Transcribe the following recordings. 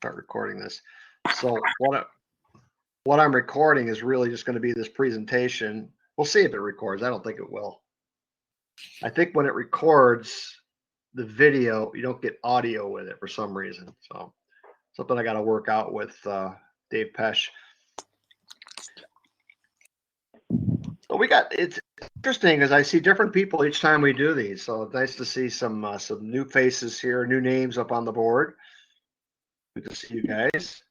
start recording this. So what I'm recording is really just going to be this presentation. We'll see if it records. I don't think it will. I think when it records the video, you don't get audio with it for some reason. So something I got to work out with Dave Pesch. So it's interesting because I see different people each time we do these. So it's nice to see some new faces here, new names up on the board. Good to see you guys.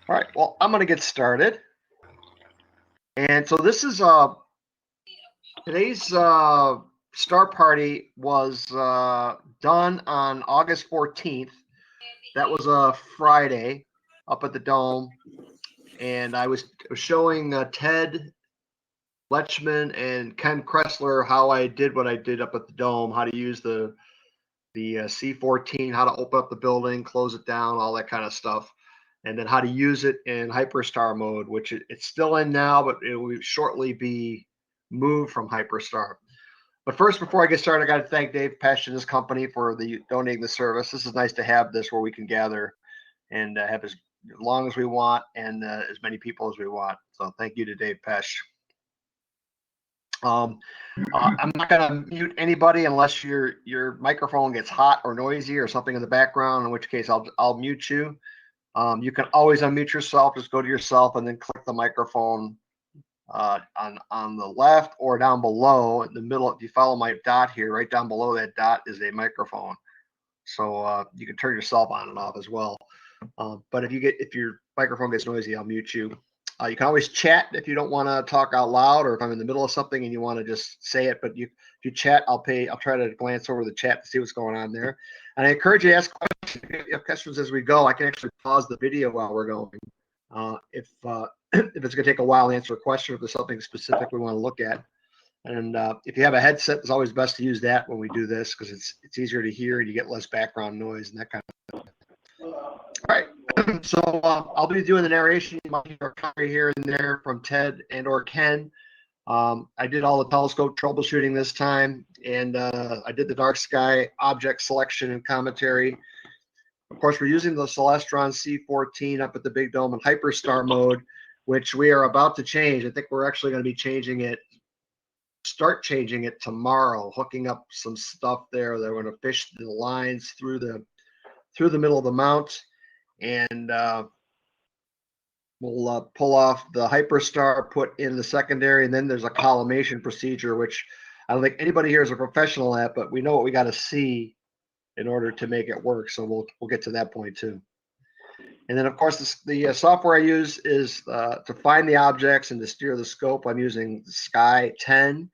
All right, well, I'm going to get started. And so this is today's star party was done on August 14th. That was a Friday up at the Dome. And I was showing Ted Lechman and Ken Kressler how I did what I did up at the Dome, how to use the C14, how to open up the building, close it down, all that kind of stuff. And then how to use it in Hyperstar mode, which it's still in now, but it will shortly be moved from Hyperstar. But first, before I get started, I got to thank Dave Pesch and his company for donating the service. This is nice to have this where we can gather and have as long as we want and as many people as we want. So thank you to Dave Pesch. I'm not going to mute anybody unless your microphone gets hot or noisy or something in the background, in which case I'll mute you. You can always unmute yourself. Just go to yourself and then click the microphone on the left or down below in the middle. If you follow my dot here, right down below that dot is a microphone. So you can turn yourself on and off as well. But if your microphone gets noisy, I'll mute you. You can always chat if you don't want to talk out loud, or if I'm in the middle of something and you want to just say it. But if you chat, I'll try to glance over the chat to see what's going on there. And I encourage you to ask questions. If you have questions as we go, I can actually pause the video while we're going. If it's going to take a while to answer a question, if there's something specific we want to look at. And if you have a headset, it's always best to use that when we do this because it's easier to hear and you get less background noise and that kind of stuff. All right. So I'll be doing the narration. You might hear a commentary here and there from Ted and or Ken. I did all the telescope troubleshooting this time, and I did the dark sky object selection and commentary. Of course, we're using the Celestron C14 up at the Big Dome in Hyperstar mode, which we are about to change. I think we're actually going to be start changing it tomorrow, hooking up some stuff there. They're going to fish the lines through the middle of the mount, and we'll pull off the Hyperstar, put in the secondary, and then there's a collimation procedure, which I don't think anybody here is a professional at, but we know what we got to see in order to make it work. So we'll get to that point too. And then, of course, the software I use is to find the objects and to steer the scope. I'm using Sky 10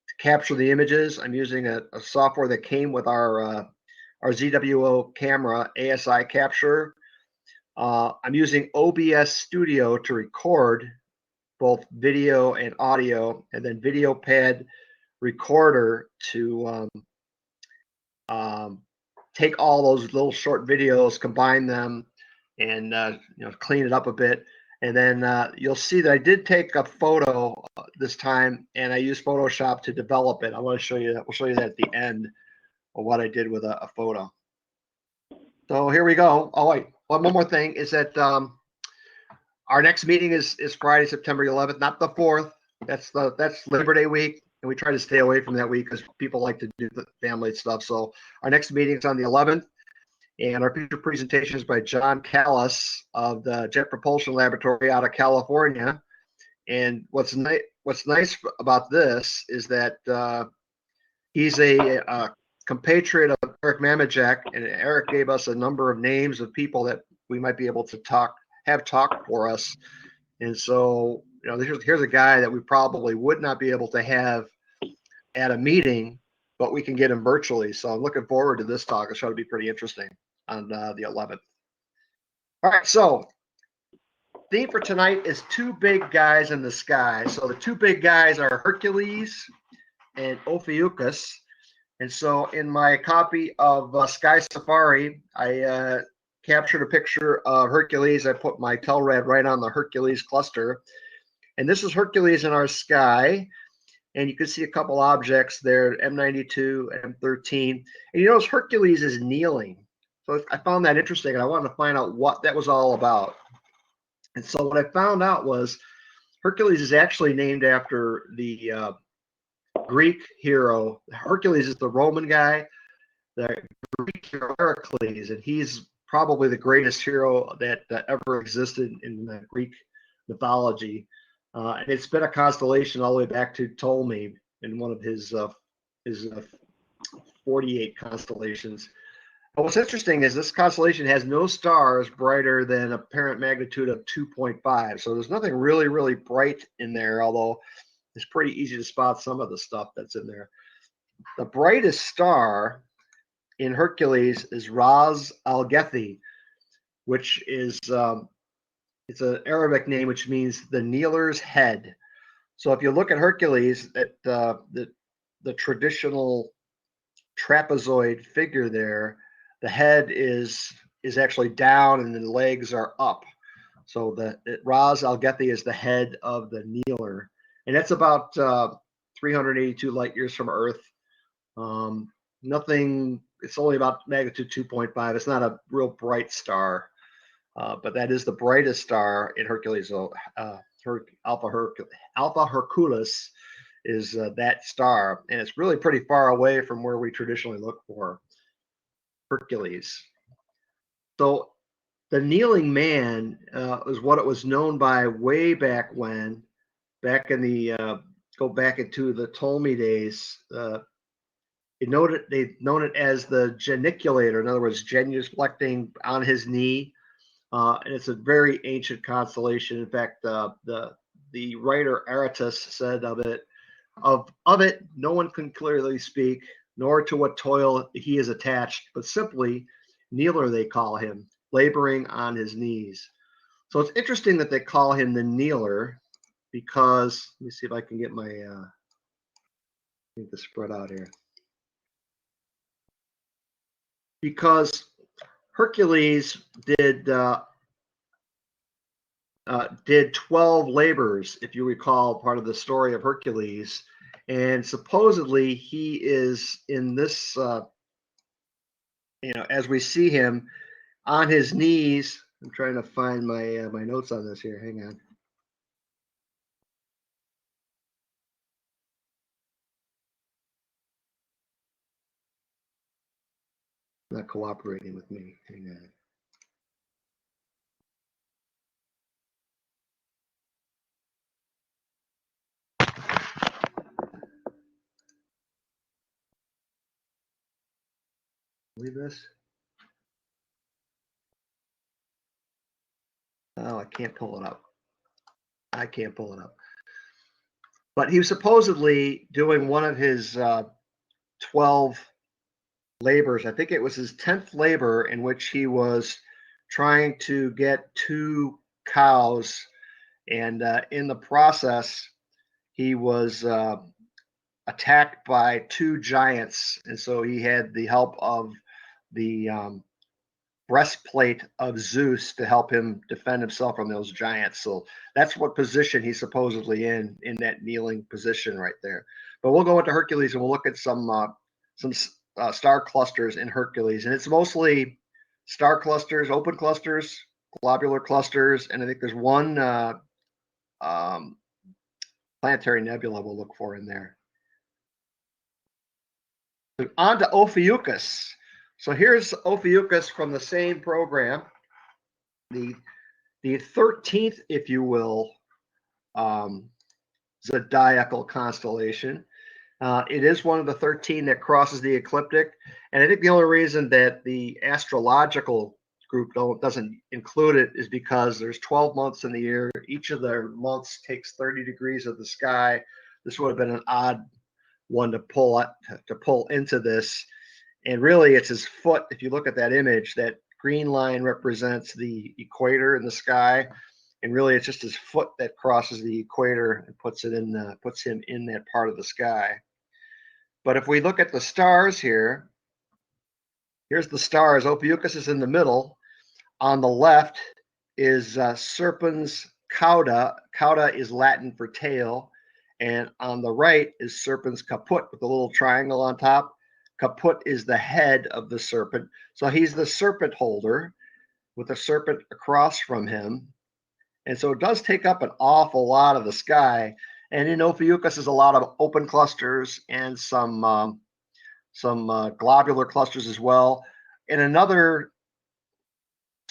to capture the images. I'm using a software that came with our ZWO camera, ASI capture. I'm using OBS Studio to record both video and audio, and then VideoPad Recorder to take all those little short videos, combine them, and clean it up a bit. And then you'll see that I did take a photo this time, and I used Photoshop to develop it. I want to show you that. We'll show you that at the end of what I did with a photo. So here we go. Oh wait, one more thing is that our next meeting is Friday, September 11th, not the 4th. That's Labor Day week, and we try to stay away from that week because people like to do the family stuff. So our next meeting is on the 11th, and our future presentation is by John Callas of the Jet Propulsion Laboratory out of California. And what's nice about this is that he's a compatriot of Eric Mamajek, and Eric gave us a number of names of people that we might be able to have talk for us. And so, here's a guy that we probably would not be able to have at a meeting, but we can get him virtually. So I'm looking forward to this talk. It's going to be pretty interesting on the 11th. All right, so theme for tonight is two big guys in the sky. So the two big guys are Hercules and Ophiucus. And so in my copy of Sky Safari, I captured a picture of Hercules. I put my Telrad right on the Hercules cluster. And this is Hercules in our sky. And you can see a couple objects there, M92, M13. And you notice Hercules is kneeling. So I found that interesting, and I wanted to find out what that was all about. And so what I found out was Hercules is actually named after the Greek hero. Hercules is the Roman guy, the Greek hero Hercules, and he's probably the greatest hero that ever existed in Greek mythology. And it's been a constellation all the way back to Ptolemy in one of his 48 constellations. But what's interesting is this constellation has no stars brighter than apparent magnitude of 2.5. So there's nothing really, really bright in there, although it's pretty easy to spot some of the stuff that's in there. The brightest star in Hercules is Ras Al-Gethi, which is it's an Arabic name which means the kneeler's head. So if you look at Hercules, at the traditional trapezoid figure there, the head is actually down and the legs are up. So Ras Al-Gethi is the head of the kneeler, and that's about 382 light years from Earth. Nothing. It's only about magnitude 2.5. It's not a real bright star, but that is the brightest star in Hercules. So Alpha Hercules is that star, and it's really pretty far away from where we traditionally look for Hercules. So the kneeling man is what it was known by way back when, back in the go back into the Ptolemy days. They've known it as the geniculator. In other words, genuflecting on his knee, and it's a very ancient constellation. In fact, the writer Aratus said of it, no one can clearly speak, nor to what toil he is attached, but simply kneeler they call him, laboring on his knees. So it's interesting that they call him the kneeler, because let me see if I can get my get this spread out here. Because Hercules did 12 labors, if you recall, part of the story of Hercules, and supposedly he is in this, as we see him on his knees. I'm trying to find my my notes on this here. Hang on. Not cooperating with me. Hang on. Believe this? Oh, I can't pull it up. I can't pull it up. But he was supposedly doing one of his 12 labors. I think it was his 10th labor, in which he was trying to get 2 cows, and in the process, he was attacked by 2 giants, and so he had the help of the breastplate of Zeus to help him defend himself from those giants. So that's what position he's supposedly in that kneeling position right there. But we'll go into Hercules and we'll look at some star clusters in Hercules, and it's mostly star clusters, open clusters, globular clusters, and I think there's one planetary nebula we'll look for in there. So on to Ophiucus. So here's Ophiucus from the same program, the 13th, if you will, zodiacal constellation. It is one of the 13 that crosses the ecliptic, and I think the only reason that the astrological group doesn't include it is because there's 12 months in the year. Each of the months takes 30 degrees of the sky. This would have been an odd one to pull into this. And really, it's his foot. If you look at that image, that green line represents the equator in the sky, and really, it's just his foot that crosses the equator and puts him in that part of the sky. But if we look at the stars here, here's the stars. Ophiuchus is in the middle. On the left is Serpens cauda. Cauda is Latin for tail. And on the right is Serpens caput with a little triangle on top. Caput is the head of the serpent. So he's the serpent holder with a serpent across from him. And so it does take up an awful lot of the sky. And in Ophiuchus is a lot of open clusters and some globular clusters as well. In another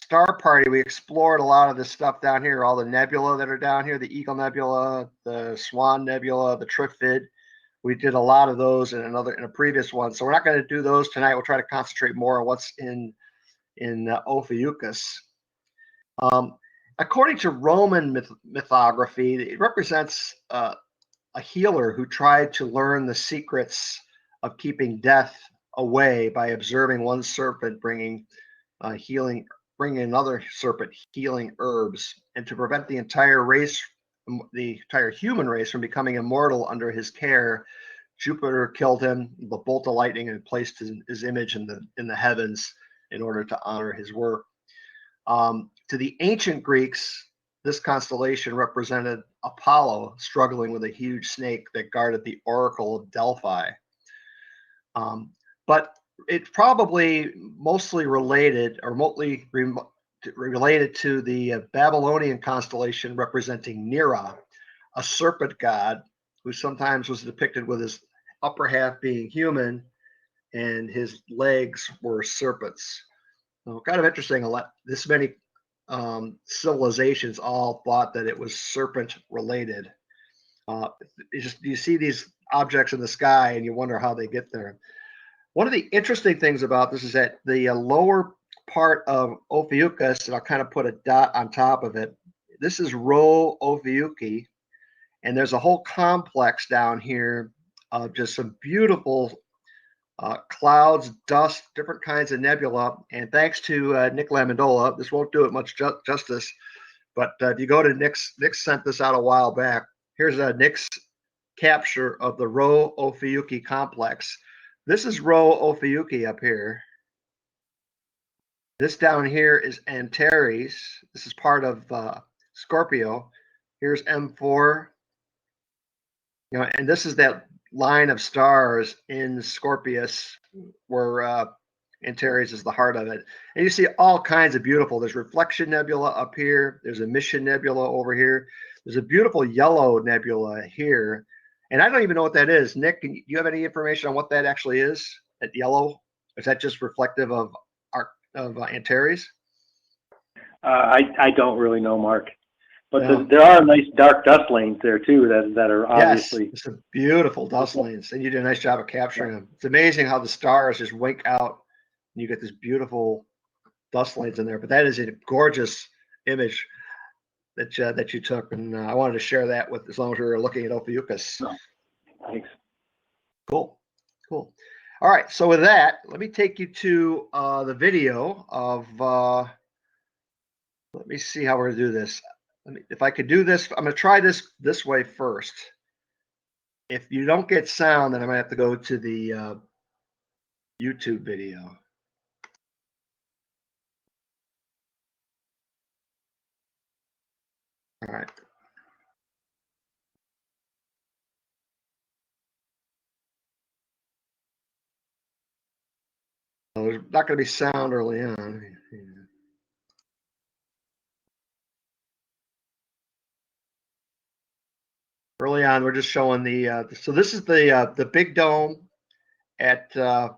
star party, we explored a lot of this stuff down here, all the nebula that are down here, the Eagle Nebula, the Swan Nebula, the Trifid. We did a lot of those in a previous one. So we're not going to do those tonight. We'll try to concentrate more on what's in Ophiuchus. According to Roman mythography, it represents a healer who tried to learn the secrets of keeping death away by observing one serpent bringing another serpent healing herbs, and to prevent the entire human race from becoming immortal under his care, Jupiter killed him with a bolt of lightning and placed his image in the heavens in order to honor his work. To the ancient Greeks, this constellation represented Apollo struggling with a huge snake that guarded the Oracle of Delphi. But it's probably mostly related to the Babylonian constellation representing Nera, a serpent god who sometimes was depicted with his upper half being human and his legs were serpents. So kind of interesting. This many civilizations all thought that it was serpent related. You see these objects in the sky and you wonder how they get there. One of the interesting things about this is that the lower part of Ophiuchus, and I'll kind of put a dot on top of it, this is Rho Ophiuchi, and there's a whole complex down here of just some beautiful clouds, dust, different kinds of nebula. And thanks to Nick Lamandola, this won't do it much justice, but if you go to Nick sent this out a while back. Here's Nick's capture of the Rho Ophiuchi complex. This is Rho Ophiuchi up here. This down here is Antares. This is part of Scorpio. Here's M4. And this is that line of stars in Scorpius where Antares is the heart of it. And you see all kinds of beautiful. There's Reflection Nebula up here. There's Emission Nebula over here. There's a beautiful yellow nebula here. And I don't even know what that is. Nick, do you have any information on what that actually is? That yellow? Is that just reflective of Antares? I don't really know, Mark. But there are nice dark dust lanes there too that are obviously. Yes, it's a beautiful dust lanes, and you did a nice job of capturing them. It's amazing how the stars just wink out, and you get this beautiful dust lanes in there. But that is a gorgeous image that you took, and I wanted to share that with, as long as we were looking at Ophiuchus. Oh, thanks. Cool. All right, so with that, let me take you to the video of. Let me see how we're gonna do this. If I could do this, I'm gonna try this way first. If you don't get sound, then I'm gonna have to go to the YouTube video. All right. So there's not going to be sound early on. Early on, we're just showing so this is the big dome at the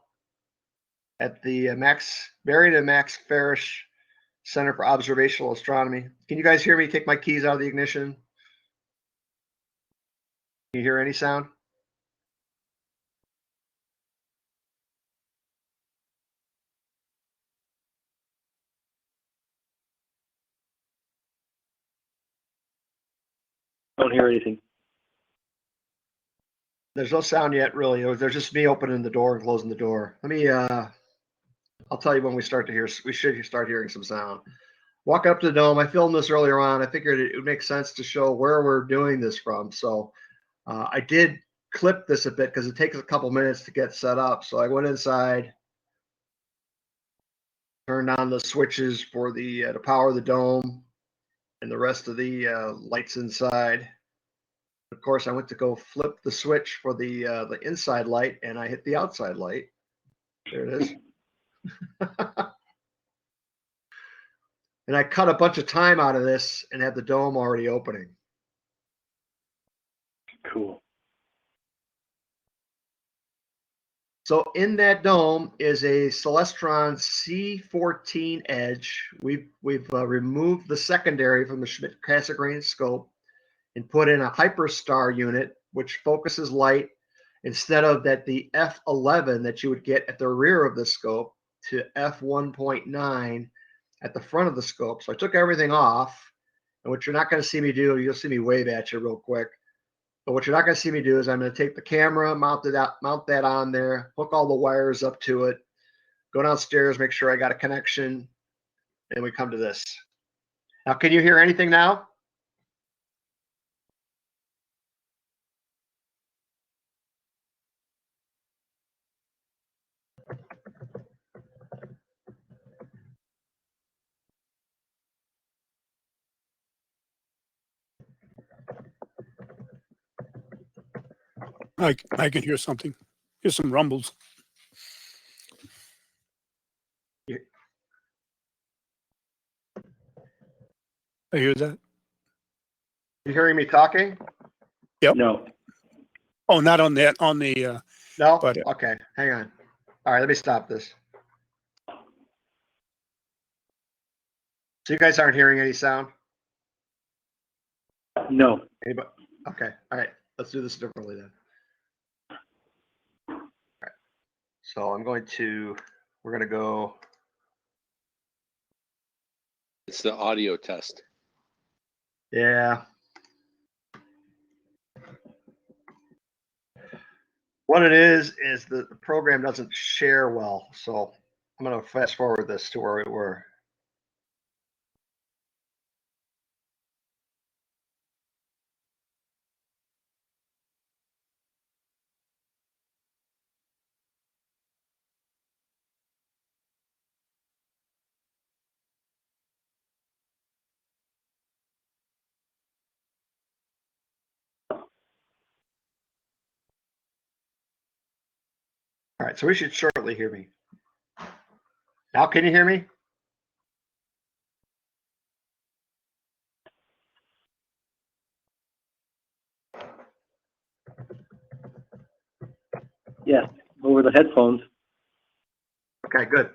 Marion and Max Farish Center for Observational Astronomy. Can you guys hear me? Take my keys out of the ignition. Can you hear any sound? Don't hear anything. There's no sound yet, really. There's just me opening the door and closing the door. Let me, I'll tell you when we should start hearing some sound. Walk up to the dome. I filmed this earlier on. I figured it would make sense to show where we're doing this from. So I did clip this a bit because it takes a couple minutes to get set up. So I went inside, turned on the switches for the to power the dome and the rest of the lights inside. Of course, I went to go flip the switch for the inside light, and I hit the outside light. There it is. And I cut a bunch of time out of this and had the dome already opening. Cool. So in that dome is a Celestron C14 Edge. We've removed the secondary from the Schmidt-Cassegrain scope and put in a Hyperstar unit, which focuses light instead of the F11 that you would get at the rear of the scope to F1.9 at the front of the scope. So I took everything off, and what you're not going to see me do, you'll see me wave at you real quick. But what you're not going to see me do is I'm going to take the camera, mount that on there, hook all the wires up to it, go downstairs, make sure I got a connection, and we come to this. Now, can you hear anything now? I can hear something. Hear some rumbles. I hear that. You hearing me talking? Yep. No. Oh, not on that. On the. No? But, okay, hang on. All right, let me stop this. So you guys aren't hearing any sound? No. Anybody? Okay, all right. Let's do this differently then. All right. So we're going to go. It's the audio test. Yeah. What it is the program doesn't share well. So I'm going to fast forward this to where we were. All right, so we should shortly hear me. Now, can you hear me? Yeah, over the headphones. Okay, good.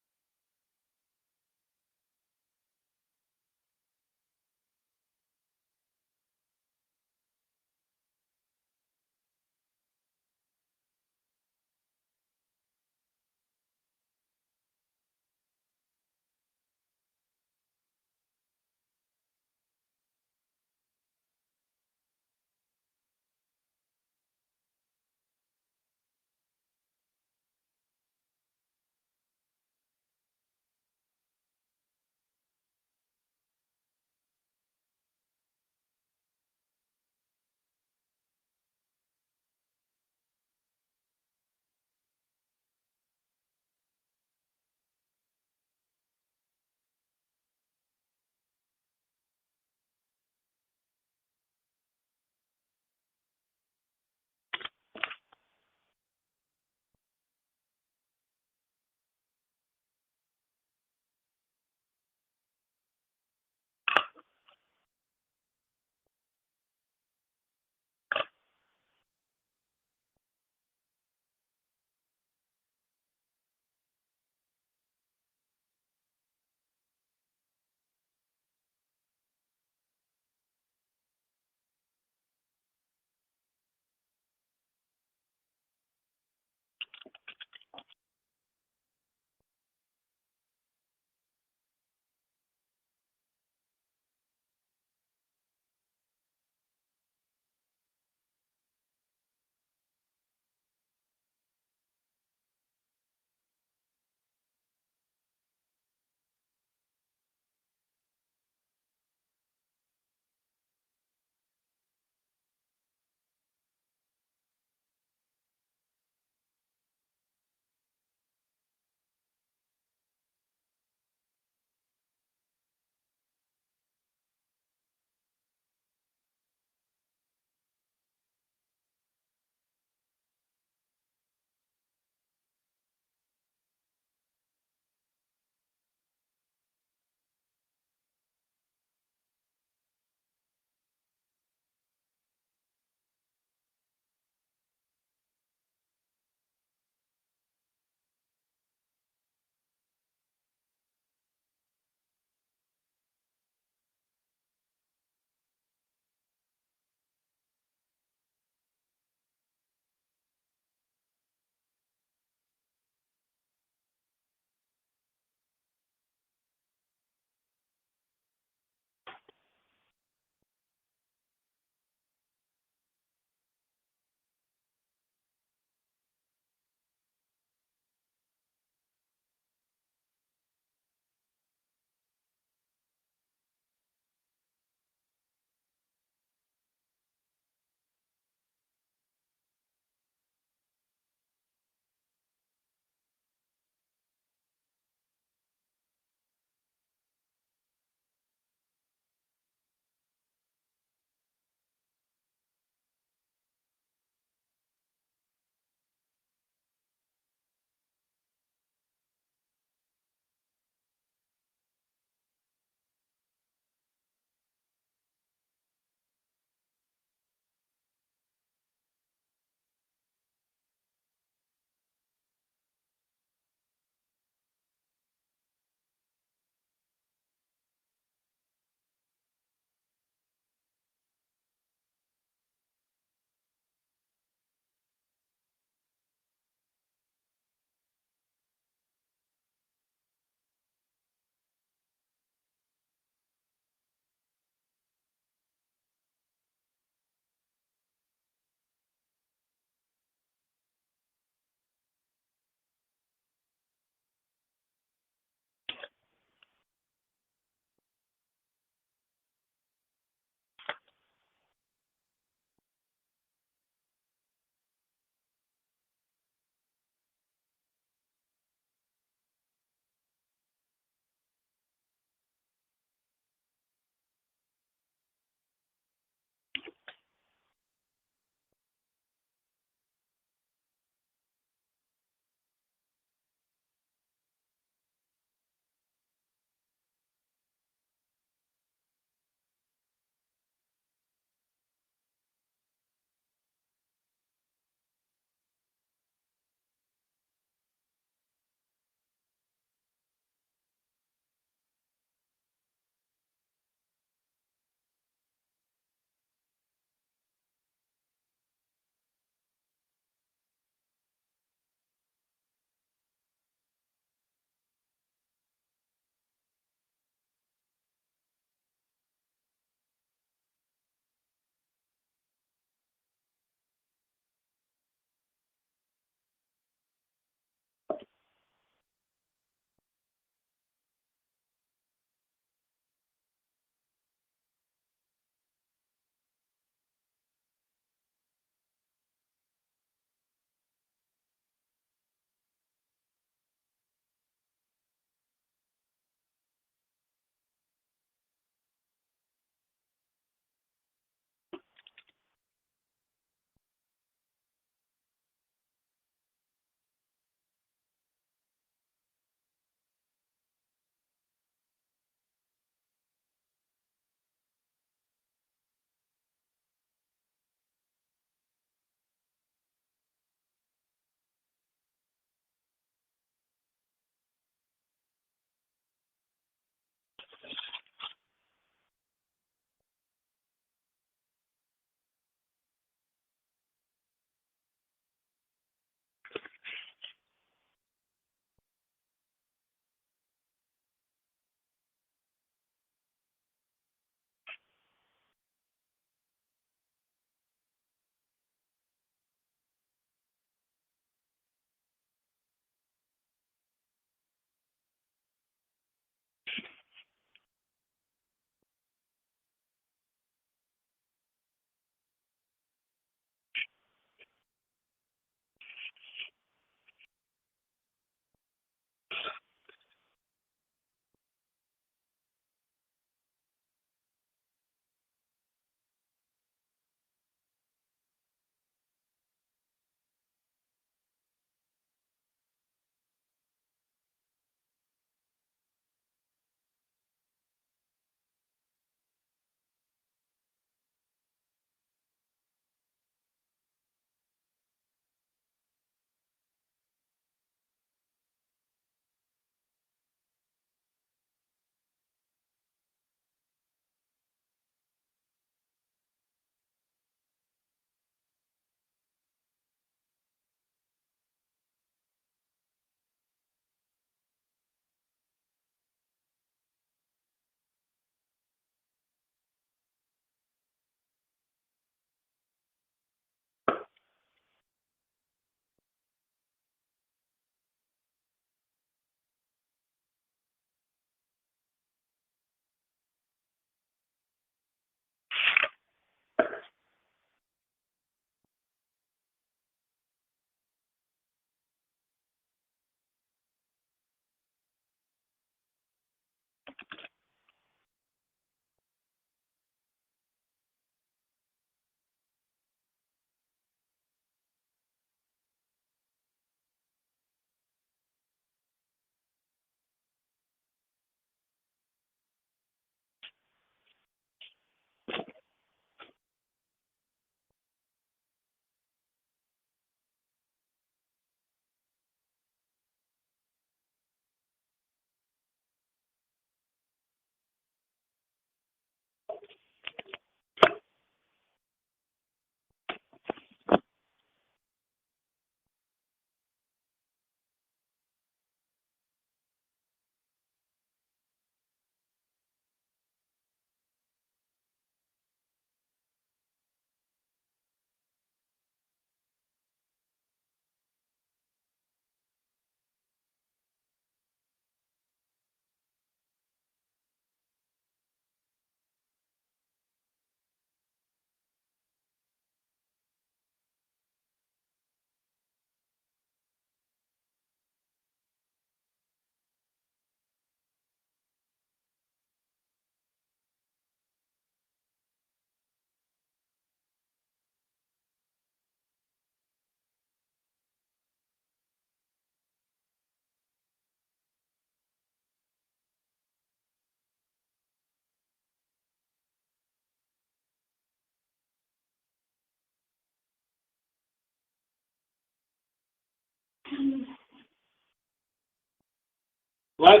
What?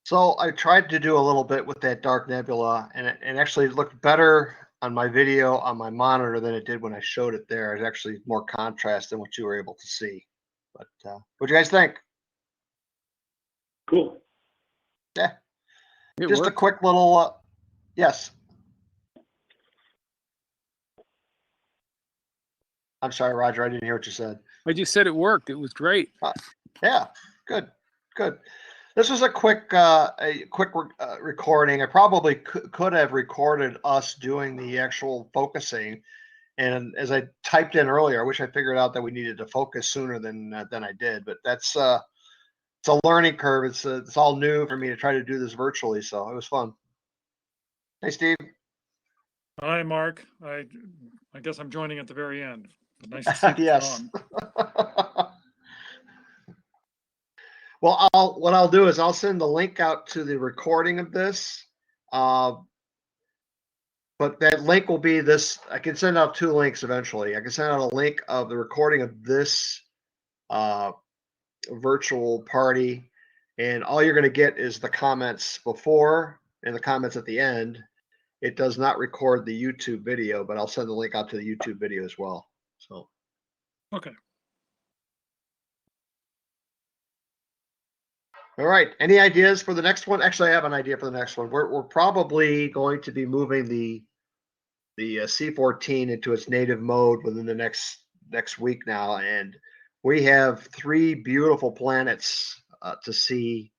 So I tried to do a little bit with that dark nebula, and it actually looked better on my video on my monitor than it did when I showed it there. It's actually more contrast than what you were able to see. But what do you guys think? Cool. Yeah, It just a worked. quick little. Yes. I'm sorry, Roger. I didn't hear what you said. I just said it worked. It was great. Yeah, good. This was a quick recording. I probably could have recorded us doing the actual focusing, and as I typed in earlier, I wish I figured out that we needed to focus sooner than I did. But that's it's a learning curve. It's all new for me to try to do this virtually, so it was fun. Hey, Steve. Hi, Mark. I guess I'm joining at the very end. Nice to see that you're Yes. on. Well, what I'll do is I'll send the link out to the recording of this. But that link will be this. I can send out 2 links eventually. I can send out a link of the recording of this virtual party, and all you're going to get is the comments before and the comments at the end. It does not record the YouTube video, but I'll send the link out to the YouTube video as well. So, Okay. all right. Any ideas for the next one? Actually, I have an idea for the next one. We're probably going to be moving the C14 into its native mode within the next week now, and we have 3 beautiful planets to see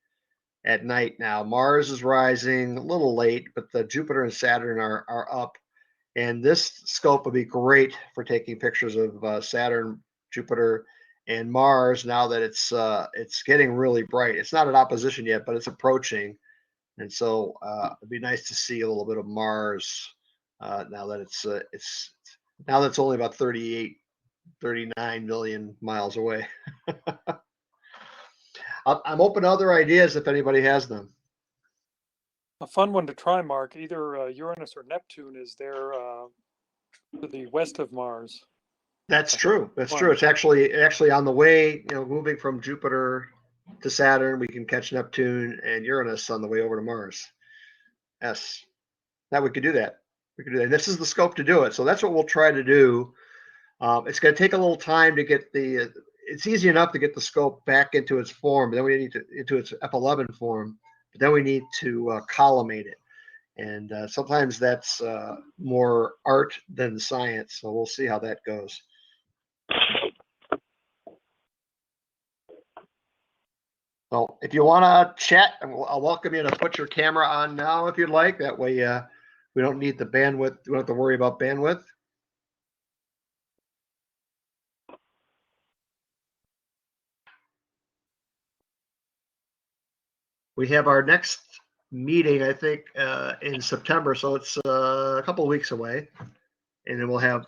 at night now. Mars is rising a little late, but the Jupiter and Saturn are up, and this scope would be great for taking pictures of Saturn, Jupiter, and Mars now that it's getting really bright. It's not in opposition yet, but it's approaching, and so it'd be nice to see a little bit of Mars now that it's only about 39 million miles away. I'm open to other ideas if anybody has them. A fun one to try, Mark. Either Uranus or Neptune is there to the west of Mars. That's true. That's true. It's actually on the way, moving from Jupiter to Saturn, we can catch Neptune and Uranus on the way over to Mars. Yes. Now we could do that. And this is the scope to do it. So that's what we'll try to do. It's going to take a little time to get it's easy enough to get the scope back into its form, but then we need into its F11 form, but then we need to collimate it. And sometimes that's more art than science. So we'll see how that goes. So if you want to chat, I'll welcome you to put your camera on now if you'd like. That way we don't need the bandwidth. We don't have to worry about bandwidth. We have our next meeting, I think, in September. So it's a couple of weeks away. And then we'll have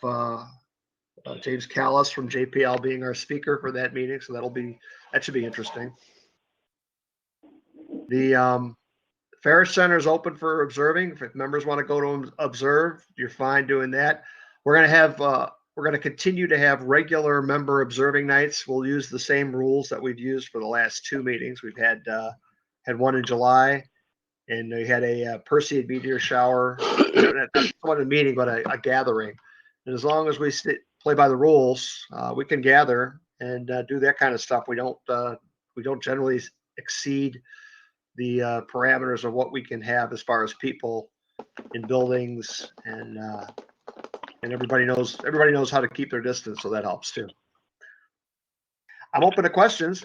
James Callas from JPL being our speaker for that meeting. So that should be interesting. The Ferris Center is open for observing. If members want to go to observe, you're fine doing that. We're going to continue to have regular member observing nights. We'll use the same rules that we've used for the last 2 meetings. We've had one in July, and we had a Perseid meteor shower. Not a meeting, but a gathering. And as long as we play by the rules, we can gather and do that kind of stuff. We don't generally exceed the parameters of what we can have as far as people in buildings, and everybody knows how to keep their distance, so that helps too. I'm open to questions.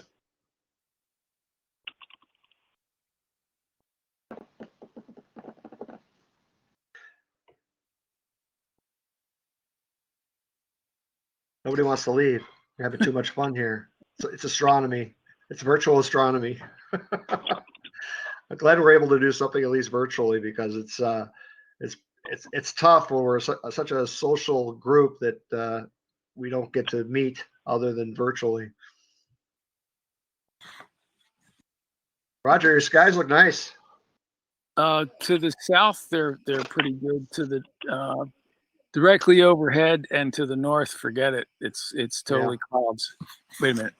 Nobody wants to leave. We're having too much fun here. It's astronomy. It's virtual astronomy. I'm glad we're able to do something at least virtually, because it's tough when we're such a social group that we don't get to meet other than virtually. Roger, your skies look nice. To the south, they're pretty good. To the directly overhead and to the north, forget it. It's totally clouds. Wait a minute.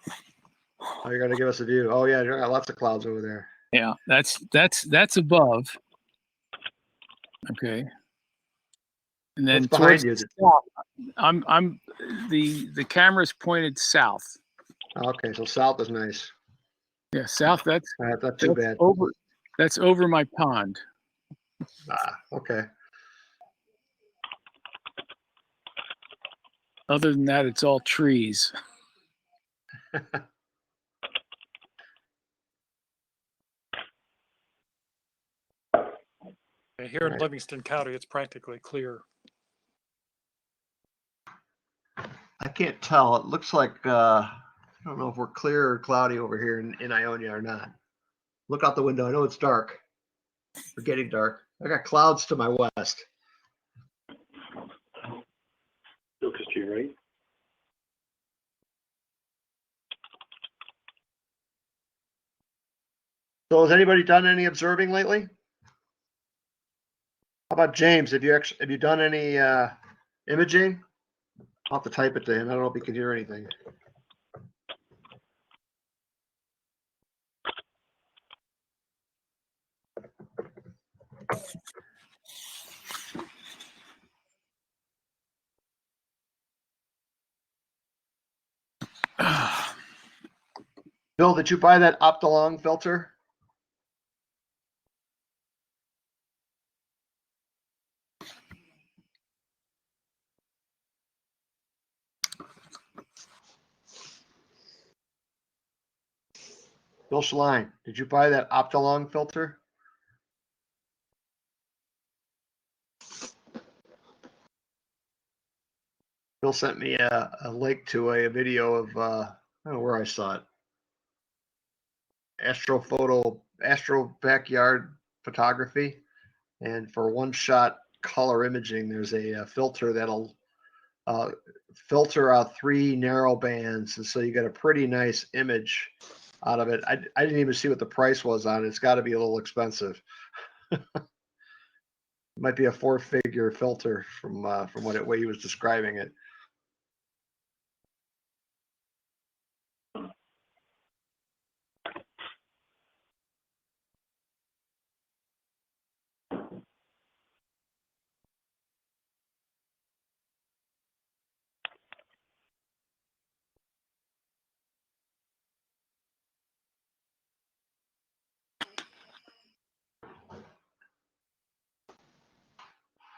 Oh, you're gonna give us a view. Oh yeah, there are lots of clouds over there. Yeah, that's above. Okay. And then What's behind towards you? the south, I'm the camera's pointed south. Okay, so south is nice. Yeah, south. That's Not too bad. over. That's over my pond. Okay. Other than that, it's all trees. Here in Right. Livingston County, it's practically clear. I can't tell. It looks like I don't know if we're clear or cloudy over here in Ionia or not. Look out the window. I know it's dark. We're getting dark. I got clouds to my west. Lucas, to your right. So has anybody done any observing lately? How about James? Have you done any imaging? I'll have to type it to him. I don't know if he can hear anything. Bill, did you buy that Optolong filter? Bill Schlein, did you buy that Optolong filter? Bill sent me a link to a video of I don't know where I saw it. Astro backyard photography, and for one shot color imaging, there's a filter that'll filter out 3 narrow bands, and so you get a pretty nice image out of it. I didn't even see what the price was on it. It's got to be a little expensive. It might be a 4-figure filter from what way he was describing it.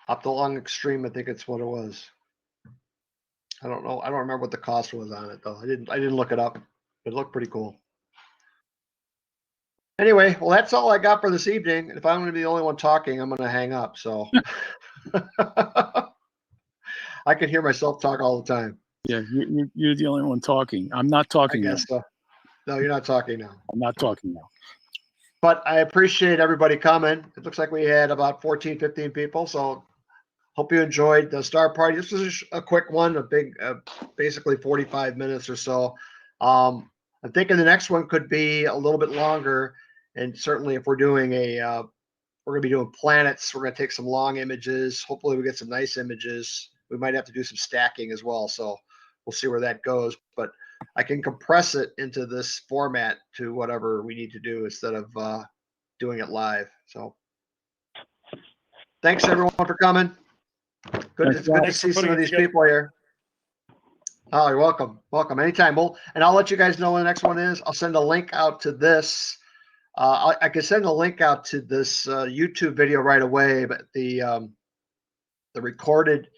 Optolong Extreme, I think it's what it was. I don't know. I don't remember what the cost was on it though. I didn't look it up. It looked pretty cool. Anyway, well, that's all I got for this evening. If I'm going to be the only one talking, I'm going to hang up. So I can hear myself talk all the time. Yeah, you're the only one talking. I'm not I talking now. guess so. No, you're not talking now. I'm not talking now. But I appreciate everybody coming. It looks like we had about 14, 15 people. So hope you enjoyed the Star Party. This was a quick one, a big, basically 45 minutes or so. I'm thinking the next one could be a little bit longer. And certainly if we're doing we're going to be doing planets, we're going to take some long images. Hopefully we get some nice images. We might have to do some stacking as well. So we'll see where that goes. But I can compress it into this format to whatever we need to do instead of doing it live. So thanks everyone for coming. Good to Thanks see for some putting of it these together. people here. Oh, you're welcome. Welcome anytime. And I'll let you guys know when the next one is. I'll send a link out to this. I can send a link out to this YouTube video right away, but the recorded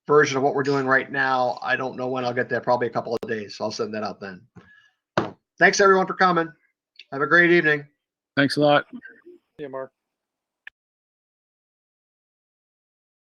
version of what we're doing right now, I don't know when I'll get that. Probably a couple of days. So I'll send that out then. Thanks everyone for coming. Have a great evening. Thanks a lot. Yeah, Mark.